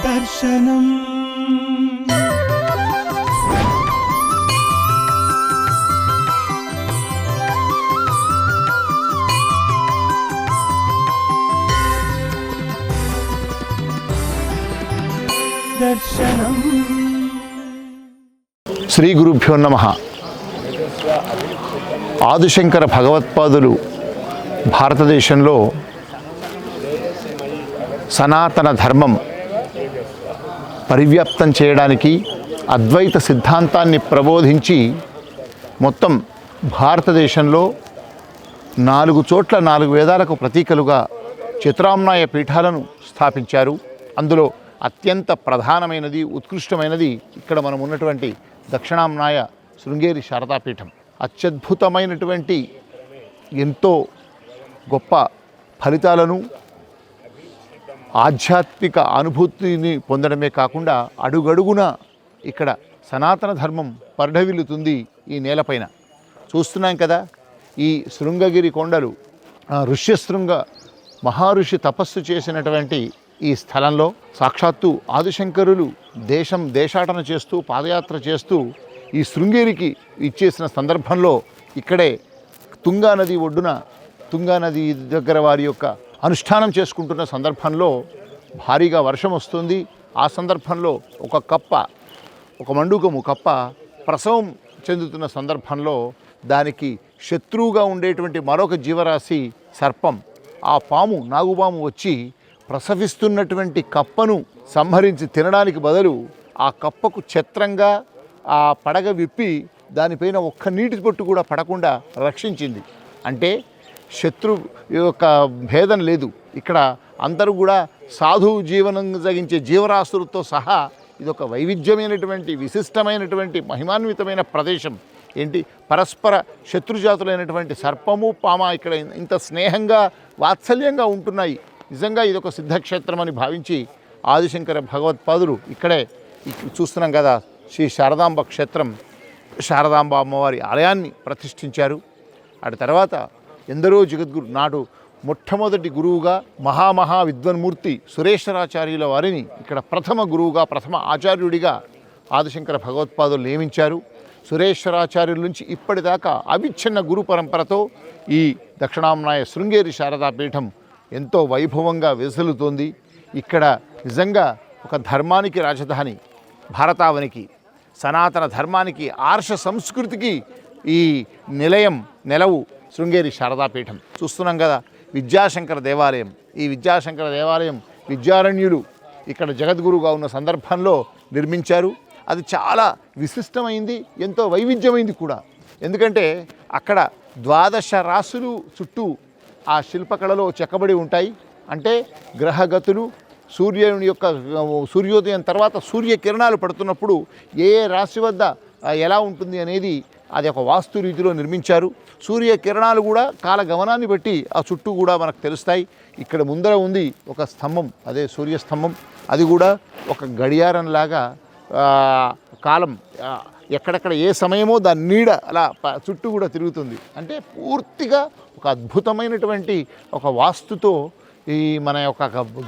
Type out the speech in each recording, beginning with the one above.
దర్శనం దర్శనం. శ్రీ గురుభ్యో నమః. ఆదిశంకర భగవత్పాదులు భారతదేశంలో సనాతన ధర్మం పరివ్యాప్తం చేయడానికి అద్వైత సిద్ధాంతాన్ని ప్రబోధించి మొత్తం భారతదేశంలో 4 చోట్ల 4 వేదాలకు ప్రతీకలుగా చతురామ్నాయ పీఠాలను స్థాపించారు. అందులో అత్యంత ప్రధానమైనది, ఉత్కృష్టమైనది ఇక్కడ మనం ఉన్నటువంటి దక్షిణామ్నాయ శృంగేరి శారదాపీఠం. అత్యద్భుతమైనటువంటి ఎంతో గొప్ప ఫలితాలను, ఆధ్యాత్మిక అనుభూతిని పొందడమే కాకుండా అడుగడుగున ఇక్కడ సనాతన ధర్మం పరిఢవిల్లుతుంది ఈ నేలపైన. చూస్తున్నాం కదా, ఈ శృంగగిరి కొండలు ఋష్యశృంగ మహర్షి తపస్సు చేసినటువంటి ఈ స్థలంలో సాక్షాత్తు ఆదిశంకరులు దేశాటన చేస్తూ పాదయాత్ర చేస్తూ ఈ శృంగేరికి ఇచ్చేసిన సందర్భంలో ఇక్కడే తుంగానది ఒడ్డున, తుంగానది దగ్గర వారి యొక్క అనుష్ఠానం చేసుకుంటున్న సందర్భంలో భారీగా వర్షం వస్తుంది. ఆ సందర్భంలో ఒక మండూకము కప్ప ప్రసవం చెందుతున్న సందర్భంలో దానికి శత్రువుగా ఉండేటువంటి మరొక జీవరాశి సర్పం, ఆ పాము, నాగుపాము వచ్చి ప్రసవిస్తున్నటువంటి కప్పను సంహరించి తినడానికి బదులు ఆ కప్పకు ఛత్రంగా ఆ పడగ విప్పి దానిపైన ఒక్క నీటి పొట్టు కూడా పడకుండా రక్షించింది. అంటే శత్రు యొక్క భేదం లేదు. ఇక్కడ అందరూ కూడా సాధువు జీవనం సాగించే జీవరాశులతో సహా ఇదొక వైవిధ్యమైనటువంటి, విశిష్టమైనటువంటి, మహిమాన్వితమైన ప్రదేశం. ఏంటి, పరస్పర శత్రుజాతులైనటువంటి సర్పము, పామ ఇక్కడ ఇంత స్నేహంగా, వాత్సల్యంగా ఉంటున్నాయి. నిజంగా ఇదొక సిద్ధక్షేత్రం అని భావించి ఆదిశంకర భగవత్పాదులు ఇక్కడే చూస్తున్నాం కదా, శ్రీ శారదాంబ క్షేత్రం, శారదాంబ అమ్మవారి ఆలయాన్ని ప్రతిష్ఠించారు. అటు తర్వాత ఎందరో జగద్గురు, నాడు మొట్టమొదటి గురువుగా మహా విద్వన్మూర్తి సురేశ్వరాచార్యుల వారిని ఇక్కడ ప్రథమ గురువుగా, ప్రథమ ఆచార్యుడిగా ఆదిశంకర భగవత్పాదులు నియమించారు. సురేశ్వరాచార్యుల నుంచి ఇప్పటిదాకా అవిచ్ఛిన్న గురు పరంపరతో ఈ దక్షిణామ్నాయ శృంగేరి శారదాపీఠం ఎంతో వైభవంగా వెసులుతోంది. ఇక్కడ నిజంగా ఒక ధర్మానికి రాజధాని, భారతావనికి, సనాతన ధర్మానికి, ఆర్ష సంస్కృతికి ఈ నెలవు శృంగేరి శారదాపీఠం. చూస్తున్నాం కదా, విద్యాశంకర దేవాలయం. ఈ విద్యాశంకర దేవాలయం విద్యారణ్యులు ఇక్కడ జగద్గురుగా ఉన్న సందర్భంలో నిర్మించారు. అది చాలా విశిష్టమైంది, ఎంతో వైవిధ్యమైంది కూడా. ఎందుకంటే అక్కడ 12 రాసులు చుట్టూ ఆ శిల్పకళలో చెక్కబడి ఉంటాయి. అంటే గ్రహగతులు, సూర్యుని యొక్క సూర్యోదయం తర్వాత సూర్యకిరణాలు పడుతున్నప్పుడు ఏ రాశి వద్ద ఎలా ఉంటుంది అనేది అది ఒక వాస్తు రీతిలో నిర్మించారు. సూర్యకిరణాలు కూడా కాలగమనాన్ని బట్టి ఆ చుట్టూ కూడా మనకు తెలుస్తాయి. ఇక్కడ ముందర ఉంది ఒక స్తంభం, అదే సూర్యస్తంభం. అది కూడా ఒక గడియారంలాగా కాలం ఎక్కడెక్కడ ఏ సమయమో దాని నీడ అలా చుట్టూ కూడా తిరుగుతుంది. అంటే పూర్తిగా ఒక అద్భుతమైనటువంటి ఒక వాస్తుతో ఈ మన యొక్క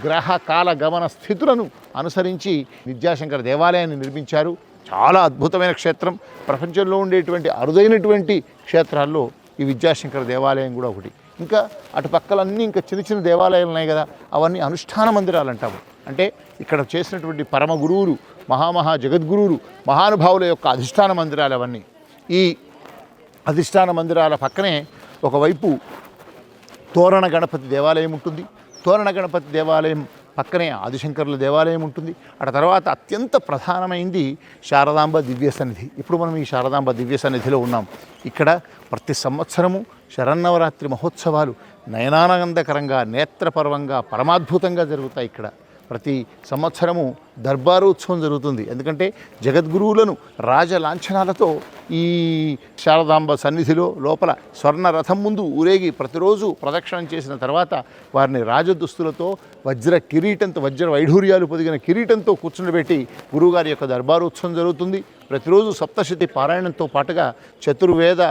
గ్రహ కాల గమన స్థితులను అనుసరించి విద్యాశంకర దేవాలయాన్ని నిర్మించారు. చాలా అద్భుతమైన క్షేత్రం. ప్రపంచంలో ఉండేటువంటి అరుదైనటువంటి క్షేత్రాల్లో ఈ విద్యాశంకర దేవాలయం కూడా ఒకటి. ఇంకా అటు పక్కలన్నీ ఇంకా చిన్న చిన్న దేవాలయాలు ఉన్నాయి కదా, అవన్నీ అనుష్ఠాన మందిరాలు అంటాము. అంటే ఇక్కడ చేసినటువంటి పరమ గురువులు, జగద్గురువులు, మహానుభావుల యొక్క అధిష్టాన మందిరాలు అవన్నీ. ఈ అధిష్టాన మందిరాల పక్కనే ఒకవైపు తోరణ గణపతి దేవాలయం ఉంటుంది. తోరణ గణపతి దేవాలయం పక్కనే ఆదిశంకరుల దేవాలయం ఉంటుంది. అటు తర్వాత అత్యంత ప్రధానమైంది శారదాంబ దివ్య సన్నిధి. ఇప్పుడు మనం ఈ శారదాంబ దివ్య సన్నిధిలో ఉన్నాం. ఇక్కడ ప్రతి సంవత్సరము శరన్నవరాత్రి మహోత్సవాలు నయనానందకరంగా, నేత్రపర్వంగా, పరమాద్భుతంగా జరుగుతాయి. ఇక్కడ ప్రతి సంవత్సరము దర్బారోత్సవం జరుగుతుంది. ఎందుకంటే జగద్గురువులను రాజలాంఛనాలతో ఈ శారదాంబ సన్నిధిలో లోపల స్వర్ణ రథం ముందు ఊరేగి ప్రతిరోజు ప్రదక్షిణం చేసిన తర్వాత వారిని రాజదుస్తులతో వజ్ర కిరీటంతో, వజ్ర వైఢూర్యాలు పొదిగిన కిరీటంతో కూర్చుండబెట్టి గురువుగారి యొక్క దర్బారోత్సవం జరుగుతుంది. ప్రతిరోజు సప్తశతి పారాయణంతో పాటుగా చతుర్వేద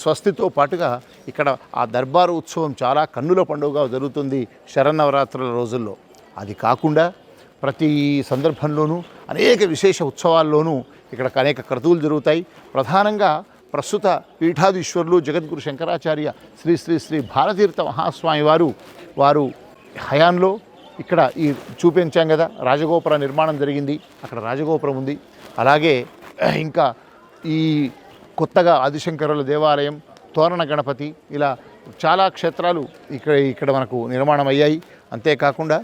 స్వస్తితో పాటుగా ఇక్కడ ఆ దర్బారు ఉత్సవం చాలా కన్నుల పండుగగా జరుగుతుంది శరన్నవరాత్రుల రోజుల్లో. అది కాకుండా ప్రతి సందర్భంలోనూ అనేక విశేష ఉత్సవాల్లోనూ ఇక్కడ అనేక క్రతువులు జరుగుతాయి. ప్రధానంగా ప్రస్తుత పీఠాధీశ్వరులు జగద్గురు శంకరాచార్య శ్రీ శ్రీ శ్రీ భారతీర్థ మహాస్వామి వారు హయాంలో ఇక్కడ ఈ చూపించాం కదా, రాజగోపుర నిర్మాణం జరిగింది. అక్కడ రాజగోపురం ఉంది. అలాగే ఇంకా ఈ కొత్తగా ఆదిశంకరుల దేవాలయం, తోరణ గణపతి, ఇలా చాలా క్షేత్రాలు ఇక్కడ మనకు నిర్మాణం అయ్యాయి. అంతేకాకుండా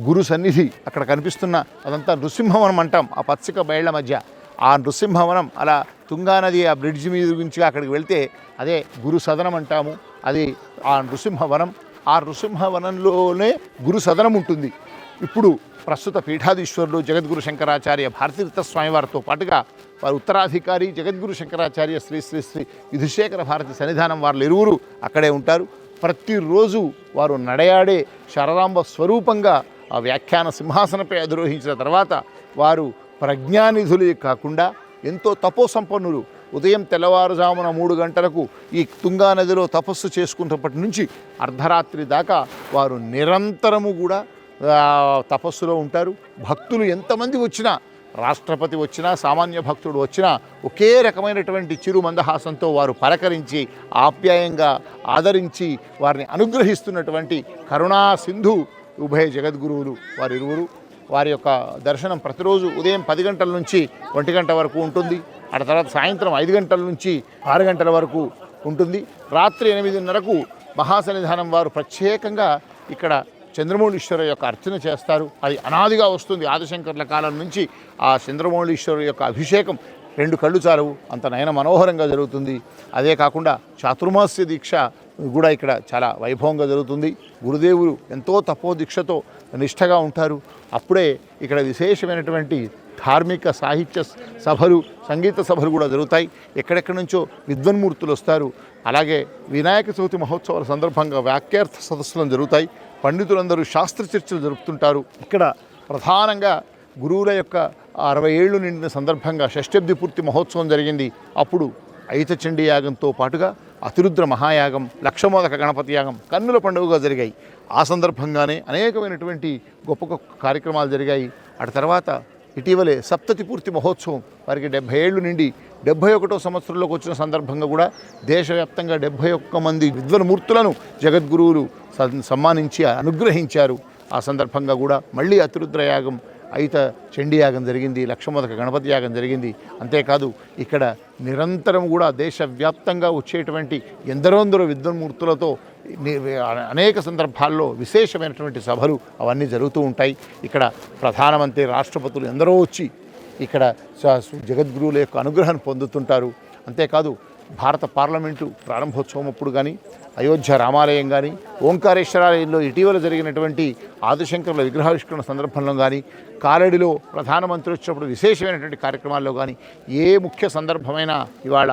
గురు సన్నిధి అక్కడ కనిపిస్తున్న అదంతా నృసింహవనం అంటాం. ఆ పచ్చిక బయళ్ల మధ్య ఆ నృసింహవనం, అలా తుంగానది ఆ బ్రిడ్జ్ మీద నుంచి అక్కడికి వెళ్తే అదే గురు సదనం అంటాము. అది ఆ నృసింహవనం. ఆ నృసింహవనంలోనే గురు సదనం ఉంటుంది. ఇప్పుడు ప్రస్తుత పీఠాధీశ్వరులు జగద్గురు శంకరాచార్య భారతీర్థ స్వామి వారితో పాటుగా వారి ఉత్తరాధికారి జగద్గురు శంకరాచార్య శ్రీ శ్రీ శ్రీ విధుశేఖర భారతి సన్నిధానం వారు ఇరువురు అక్కడే ఉంటారు. ప్రతిరోజు వారు నడయాడే శారదాంబ స్వరూపంగా ఆ వ్యాఖ్యాన సింహాసనపై అధిరోహించిన తర్వాత వారు ప్రజ్ఞానిధులే కాకుండా ఎంతో తపోసంపన్నులు. ఉదయం తెల్లవారుజామున 3 గంటలకు ఈ తుంగానదిలో తపస్సు చేసుకున్నప్పటి నుంచి అర్ధరాత్రి దాకా వారు నిరంతరము కూడా తపస్సులో ఉంటారు. భక్తులు ఎంతమంది వచ్చినా, రాష్ట్రపతి వచ్చినా, సామాన్య భక్తుడు వచ్చినా ఒకే రకమైనటువంటి చిరు మందహాసంతో వారు పలకరించి ఆప్యాయంగా ఆదరించి వారిని అనుగ్రహిస్తున్నటువంటి కరుణా సింధు ఉభయ జగద్గురువులు వారిరువురు. వారి యొక్క దర్శనం ప్రతిరోజు ఉదయం 10 గంటల నుంచి 1 గంట వరకు ఉంటుంది. ఆ తర్వాత సాయంత్రం 5 గంటల నుంచి 6 గంటల వరకు ఉంటుంది. రాత్రి 8:30కు మహాసన్నిధానం వారు ప్రత్యేకంగా ఇక్కడ చంద్రమౌళీశ్వర యొక్క అర్చన చేస్తారు. అది అనాదిగా వస్తుంది. ఆదిశంకర్ల కాలం నుంచి ఆ చంద్రమౌళీశ్వరు యొక్క అభిషేకం 2 కళ్ళు చాలవు, అంత నయన మనోహరంగా జరుగుతుంది. అదే కాకుండా చాతుర్మాస్య దీక్ష కూడా ఇక్కడ చాలా వైభవంగా జరుగుతుంది. గురుదేవులు ఎంతో తపోదీక్షతో నిష్ఠగా ఉంటారు. అప్పుడే ఇక్కడ విశేషమైనటువంటి ధార్మిక సాహిత్య సభలు, సంగీత సభలు కూడా జరుగుతాయి. ఎక్కడెక్కడి నుంచో విద్వన్మూర్తులు వస్తారు. అలాగే వినాయక చవితి మహోత్సవాల సందర్భంగా వాక్యార్థ సదస్సులను జరుగుతాయి. పండితులందరూ శాస్త్ర చర్చలు జరుపుతుంటారు. ఇక్కడ ప్రధానంగా గురువుల యొక్క 60 ఏళ్ళు నిండిన సందర్భంగా షష్ఠబ్ది పూర్తి మహోత్సవం జరిగింది. అప్పుడు ఐతచండీ యాగంతో పాటుగా అతిరుద్ర మహాయాగం, లక్షమోదక గణపతి యాగం కన్నుల పండుగగా జరిగాయి. ఆ సందర్భంగానే అనేకమైనటువంటి గొప్ప గొప్ప కార్యక్రమాలు జరిగాయి. అటు తర్వాత ఇటీవలే సప్తతి పూర్తి మహోత్సవం, వారికి 70 ఏళ్ళు నిండి 71వ సంవత్సరంలోకి వచ్చిన సందర్భంగా కూడా దేశవ్యాప్తంగా 71 మంది విద్వన్మూర్తులను జగద్గురువులు సన్మానించి అనుగ్రహించారు. ఆ సందర్భంగా కూడా మళ్ళీ అతిరుద్రయాగం, అయిత చండీయాగం జరిగింది, లక్షమోదక గణపతి యాగం జరిగింది. అంతేకాదు ఇక్కడ నిరంతరం కూడా దేశవ్యాప్తంగా వచ్చేటువంటి ఎందరో విద్వన్మూర్తులతో అనేక సందర్భాల్లో విశేషమైనటువంటి సభలు అవన్నీ జరుగుతూ ఉంటాయి. ఇక్కడ ప్రధానమంత్రి, రాష్ట్రపతులు ఎందరో వచ్చి ఇక్కడ జగద్గురువుల యొక్క అనుగ్రహాన్ని పొందుతుంటారు. అంతేకాదు భారత పార్లమెంటు ప్రారంభోత్సవం అప్పుడు కానీ, అయోధ్య రామాలయం కానీ, ఓంకారేశ్వరాలయంలో ఇటీవల జరిగినటువంటి ఆదిశంకరుల విగ్రహావిష్కరణ సందర్భంలో కానీ, కాలడిలో ప్రధానమంత్రి వచ్చినప్పుడు విశేషమైనటువంటి కార్యక్రమాల్లో కానీ, ఏ ముఖ్య సందర్భమైనా ఇవాళ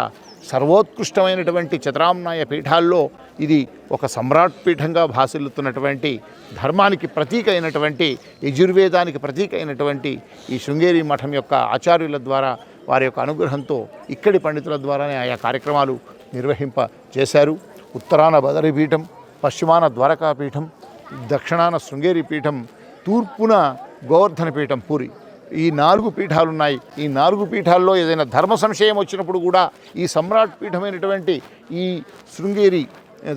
సర్వోత్కృష్టమైనటువంటి చతురామ్నాయ పీఠాల్లో ఇది ఒక సమ్రాట్ పీఠంగా భాసిల్లుతున్నటువంటి, ధర్మానికి ప్రతీక అయినటువంటి, యజుర్వేదానికి ప్రతీక అయినటువంటి ఈ శృంగేరి మఠం యొక్క ఆచార్యుల ద్వారా, వారి యొక్క అనుగ్రహంతో, ఇక్కడి పండితుల ద్వారానే ఆయా కార్యక్రమాలు నిర్వహింప చేశారు. ఉత్తరాన బదరి పీఠం, పశ్చిమాన ద్వారకా పీఠం, దక్షిణాన శృంగేరి పీఠం, తూర్పున గోవర్ధన పీఠం పూరి, ఈ 4 పీఠాలు ఉన్నాయి. ఈ 4 పీఠాల్లో ఏదైనా ధర్మ సంశయం వచ్చినప్పుడు కూడా ఈ సమ్రాట్ పీఠమైనటువంటి ఈ శృంగేరి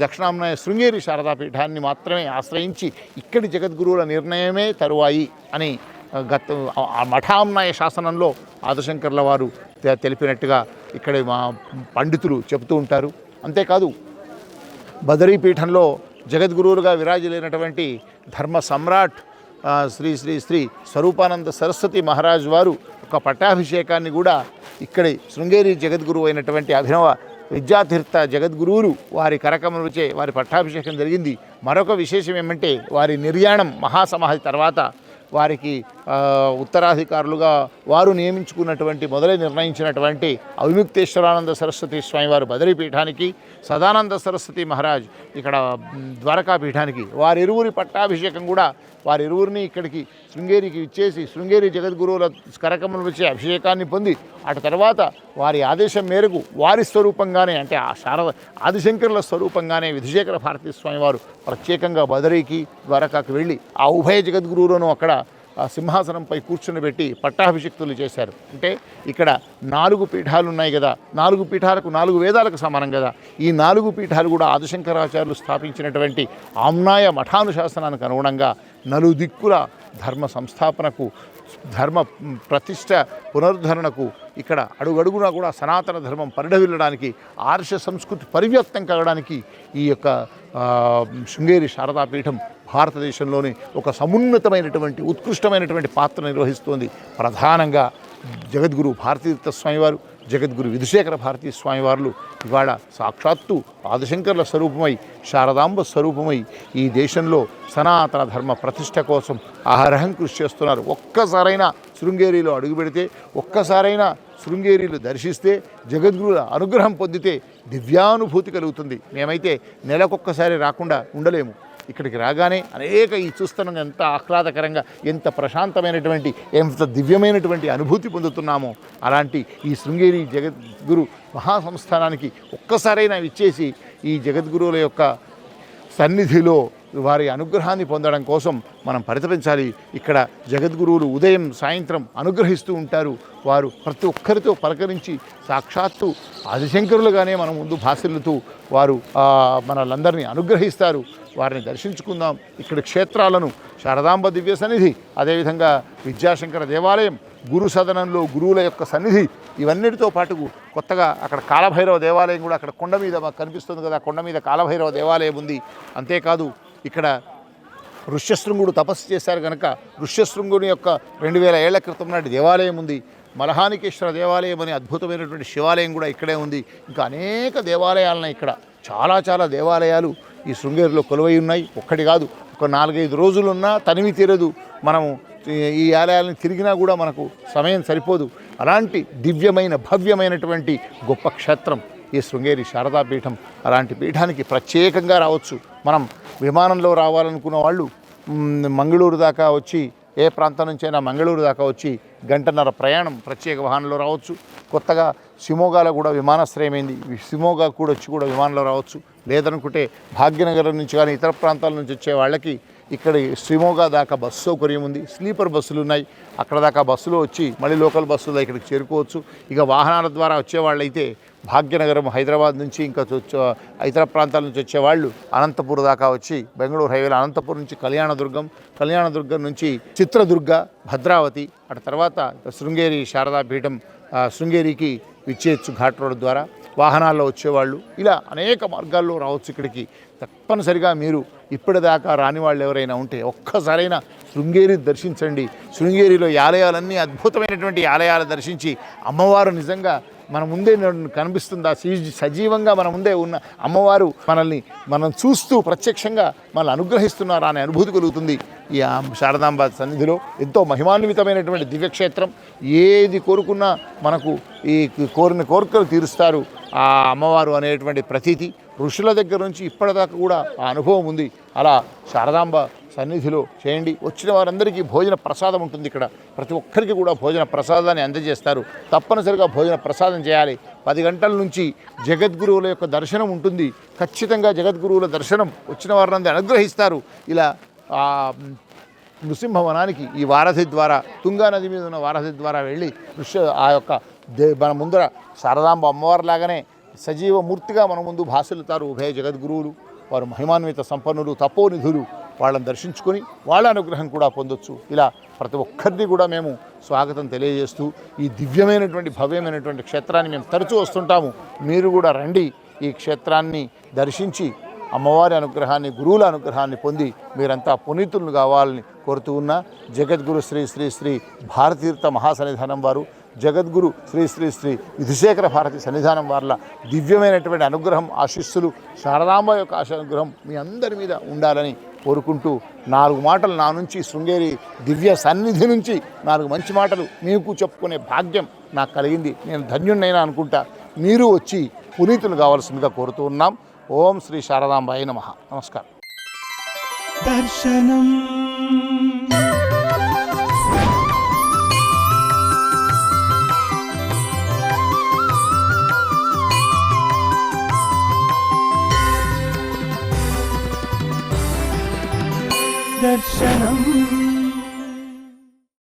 దక్షిణామ్నాయ శృంగేరి శారదా పీఠాన్ని మాత్రమే ఆశ్రయించి ఇక్కడి జగద్గురువుల నిర్ణయమే తరువాయి అని గత మఠామ్నాయ శాసనంలో ఆదిశంకర్ల వారు తెలిపినట్టుగా ఇక్కడ మా పండితులు చెబుతూ ఉంటారు. అంతేకాదు బదరీపీఠంలో జగద్గురువులుగా విరాజిల్లినటువంటి ధర్మ సమ్రాట్ శ్రీ శ్రీ శ్రీ స్వరూపానంద సరస్వతి మహారాజ్ వారు ఒక పట్టాభిషేకాన్ని కూడా ఇక్కడి శృంగేరి జగద్గురువు అయినటువంటి అభినవ విద్యాతీర్థ జగద్గురువులు వారి కరకమలుచే వారి పట్టాభిషేకం జరిగింది. మరొక విశేషం ఏమంటే వారి నిర్యాణం మహాసమాధి తర్వాత వారికి ఉత్తరాధికారులుగా వారు నియమించుకున్నటువంటి మొదలై నిర్ణయించినటువంటి అవిముక్తేశ్వరానంద సరస్వతి స్వామివారు బదరీపీఠానికి, సదానంద సరస్వతి మహారాజ్ ఇక్కడ ద్వారకా పీఠానికి వారిరువురి పట్టాభిషేకం కూడా వారిరువురిని ఇక్కడికి శృంగేరికి ఇచ్చేసి శృంగేరి జగద్గురువుల కరకమలు వచ్చే అభిషేకాన్ని పొంది అటు తర్వాత వారి ఆదేశం మేరకు వారి స్వరూపంగానే, అంటే ఆ శారద ఆదిశంకరుల స్వరూపంగానే విధుశేఖర భారతీ స్వామి వారు ప్రత్యేకంగా బదరీకి ద్వారకాకు వెళ్ళి ఆ ఉభయ జగద్గురువులను అక్కడ ఆ సింహాసనంపై కూర్చునిబెట్టి పట్టాభిషిక్తులు చేశారు. అంటే ఇక్కడ 4 పీఠాలు ఉన్నాయి కదా, 4 పీఠాలకు 4 వేదాలకు సమానం కదా. ఈ 4 పీఠాలు కూడా ఆదిశంకరాచార్యులు స్థాపించినటువంటి ఆమ్నాయ మఠానుశాసనానికి అనుగుణంగా నలుదిక్కుల ధర్మ సంస్థాపనకు, ధర్మ ప్రతిష్ట పునరుద్ధరణకు, ఇక్కడ అడుగడుగునా కూడా సనాతన ధర్మం పరిఢవిల్లడానికి, ఆర్ష సంస్కృతి పరివ్యాప్తం కావడానికి ఈ యొక్క శృంగేరి శారదాపీఠం భారతదేశంలోని ఒక సమున్నతమైనటువంటి ఉత్కృష్టమైనటువంటి పాత్ర నిర్వహిస్తోంది. ప్రధానంగా జగద్గురు భారతీతీర్థ స్వామివారు, జగద్గురు విధుశేఖర భారతీ స్వామివార్లు ఇవాళ సాక్షాత్తు ఆదిశంకరుల స్వరూపమై, శారదాంబ స్వరూపమై ఈ దేశంలో సనాతన ధర్మ ప్రతిష్ట కోసం అహరహం కృషి చేస్తున్నారు. ఒక్కసారైనా శృంగేరిలో అడుగుపెడితే, ఒక్కసారైనా శృంగేరిలో దర్శిస్తే, జగద్గురుల అనుగ్రహం పొందితే దివ్యానుభూతి కలుగుతుంది. మేమైతే నెలకొక్కసారి రాకుండా ఉండలేము. ఇక్కడికి రాగానే అనేక ఈ చూస్తున్నాం ఎంత ఆహ్లాదకరంగా, ఎంత ప్రశాంతమైనటువంటి, ఎంత దివ్యమైనటువంటి అనుభూతి పొందుతున్నామో. అలాంటి ఈ శృంగేరి జగద్గురు మహాసంస్థానానికి ఒక్కసారైనా ఇచ్చేసి ఈ జగద్గురువుల యొక్క సన్నిధిలో వారి అనుగ్రహాన్ని పొందడం కోసం మనం పరితపించాలి. ఇక్కడ జగద్గురువులు ఉదయం సాయంత్రం అనుగ్రహిస్తూ ఉంటారు. వారు ప్రతి ఒక్కరితో పలకరించి సాక్షాత్తు ఆదిశంకరులుగానే మన ముందు భాసిల్లుతూ వారు మనలందరినీ అనుగ్రహిస్తారు. వారిని దర్శించుకుందాం. ఇక్కడ క్షేత్రాలను శారదాంబ దివ్య సన్నిధి, అదేవిధంగా విద్యాశంకర దేవాలయం, గురు సదనంలో గురువుల యొక్క సన్నిధి, ఇవన్నిటితో పాటు కొత్తగా అక్కడ కాలభైరవ దేవాలయం కూడా అక్కడ కొండ మీద మాకు కనిపిస్తుంది కదా, కొండ మీద కాలభైరవ దేవాలయం ఉంది. అంతేకాదు ఇక్కడ ఋష్యశృంగుడు తపస్సు చేశారు కనుక ఋష్యశృంగుని యొక్క 2000 ఏళ్ల క్రితం నాటి దేవాలయం ఉంది. మలహానికేశ్వర దేవాలయం అనే అద్భుతమైనటువంటి శివాలయం కూడా ఇక్కడే ఉంది. ఇంకా అనేక దేవాలయాలను ఇక్కడ చాలా దేవాలయాలు ఈ శృంగేరిలో కొలువై ఉన్నాయి. ఒక్కటి కాదు, ఒక 4-5 రోజులున్నా తనివి తీరదు. మనము ఈ ఆలయాలను తిరిగినా కూడా మనకు సమయం సరిపోదు. అలాంటి దివ్యమైన భవ్యమైనటువంటి గొప్ప క్షేత్రం ఈ శృంగేరి శారదాపీఠం. అలాంటి పీఠానికి ప్రత్యేకంగా రావచ్చు. మనం విమానంలో రావాలనుకున్న వాళ్ళు మంగళూరు దాకా వచ్చి, ఏ ప్రాంతం నుంచైనా మంగళూరు దాకా వచ్చి 1.5 గంటల ప్రయాణం ప్రత్యేక వాహనంలో రావచ్చు. కొత్తగా షిమోగాలో కూడా విమానాశ్రయమైంది, షిమోగా కూడా వచ్చి కూడా విమానంలో రావచ్చు. లేదనుకుంటే భాగ్యనగరం నుంచి కానీ ఇతర ప్రాంతాల నుంచి వచ్చే వాళ్ళకి ఇక్కడ షిమోగా దాకా బస్సు సౌకర్యం ఉంది. స్లీపర్ బస్సులు ఉన్నాయి. అక్కడ దాకా బస్సులో వచ్చి మళ్ళీ లోకల్ బస్సులో ఇక్కడికి చేరుకోవచ్చు. ఇక వాహనాల ద్వారా వచ్చేవాళ్ళైతే భాగ్యనగరం హైదరాబాద్ నుంచి ఇంకా ఇతర ప్రాంతాల నుంచి వచ్చేవాళ్ళు అనంతపూర్ దాకా వచ్చి బెంగళూరు హైవేలో అనంతపూర్ నుంచి కళ్యాణదుర్గం నుంచి చిత్రదుర్గ, భద్రావతి, అటు తర్వాత శృంగేరి శారదాపీఠం శృంగేరికి విచ్చేయచ్చు ఘాట్ రోడ్ ద్వారా. వాహనాల్లో వచ్చేవాళ్ళు ఇలా అనేక మార్గాల్లో రావచ్చు ఇక్కడికి. తప్పనిసరిగా మీరు ఇప్పటిదాకా రాని వాళ్ళు ఎవరైనా ఉంటే ఒక్కసారైనా శృంగేరి దర్శించండి. శృంగేరిలో ఆలయాలన్నీ అద్భుతమైనటువంటి ఆలయాలు దర్శించి అమ్మవారు నిజంగా మన ముందే కనిపిస్తుందా, సజీవంగా మన ముందే ఉన్న అమ్మవారు మనం చూస్తూ ప్రత్యక్షంగా మనల్ని అనుగ్రహిస్తున్నారా అనే అనుభూతి కలుగుతుంది. ఈ శారదాంబ సన్నిధిలో ఎంతో మహిమాన్వితమైనటువంటి దివ్యక్షేత్రం. ఏది కోరుకున్నా మనకు ఈ కోరిన కోరికలు తీరుస్తారు ఆ అమ్మవారు అనేటువంటి ప్రతీతి ఋషుల దగ్గర నుంచి ఇప్పటిదాకా కూడా ఆ అనుభవం ఉంది. అలా శారదాంబ సన్నిధిలో చేయండి. వచ్చిన వారందరికీ భోజన ప్రసాదం ఉంటుంది. ఇక్కడ ప్రతి ఒక్కరికి కూడా భోజన ప్రసాదాన్ని అందజేస్తారు. తప్పనిసరిగా భోజన ప్రసాదం చేయాలి. 10 గంటల నుంచి జగద్గురువుల యొక్క దర్శనం ఉంటుంది. ఖచ్చితంగా జగద్గురువుల దర్శనం వచ్చిన వారిని అనుగ్రహిస్తారు. ఇలా నృసింహవనానికి ఈ వారధి ద్వారా, తుంగా నది మీద ఉన్న వారధి ద్వారా వెళ్ళి ఆ యొక్క మన ముందర శారదాంబ అమ్మవారి లాగానే సజీవ మూర్తిగా మన ముందు భాసిల్లుతారు ఉభయ జగద్గురువులు. వారు మహిమాన్విత సంపన్నులు, తపోనిధులు. వాళ్ళని దర్శించుకొని వాళ్ళ అనుగ్రహం కూడా పొందొచ్చు. ఇలా ప్రతి ఒక్కరిని కూడా మేము స్వాగతం తెలియజేస్తూ ఈ దివ్యమైనటువంటి భవ్యమైనటువంటి క్షేత్రాన్ని మేము తరచూ వస్తుంటాము. మీరు కూడా రండి, ఈ క్షేత్రాన్ని దర్శించి అమ్మవారి అనుగ్రహాన్ని, గురువుల అనుగ్రహాన్ని పొంది మీరంతా పునీతులను కావాలని కోరుతూ ఉన్న జగద్గురు శ్రీ శ్రీ శ్రీ భారతీతీర్థ మహాసన్నిధానం వారు, జగద్గురు శ్రీ శ్రీ శ్రీ విధుశేఖర భారతి సన్నిధానం వార్ల దివ్యమైనటువంటి అనుగ్రహం, ఆశీస్సులు, శారదాంబ యొక్క అనుగ్రహం మీ అందరి మీద ఉండాలని కోరుకుంటూ 4 మాటలు నా నుంచి, శృంగేరి దివ్య సన్నిధి నుంచి 4 మంచి మాటలు మీకు చెప్పుకునే భాగ్యం నాకు కలిగింది. నేను ధన్యున్నైనా అనుకుంటా. మీరు వచ్చి పునీతులు కావాల్సిందిగా కోరుతూ ఉన్నాం. ఓం శ్రీ శారదాంబాయ నమః. నమస్కారం. దర్శనం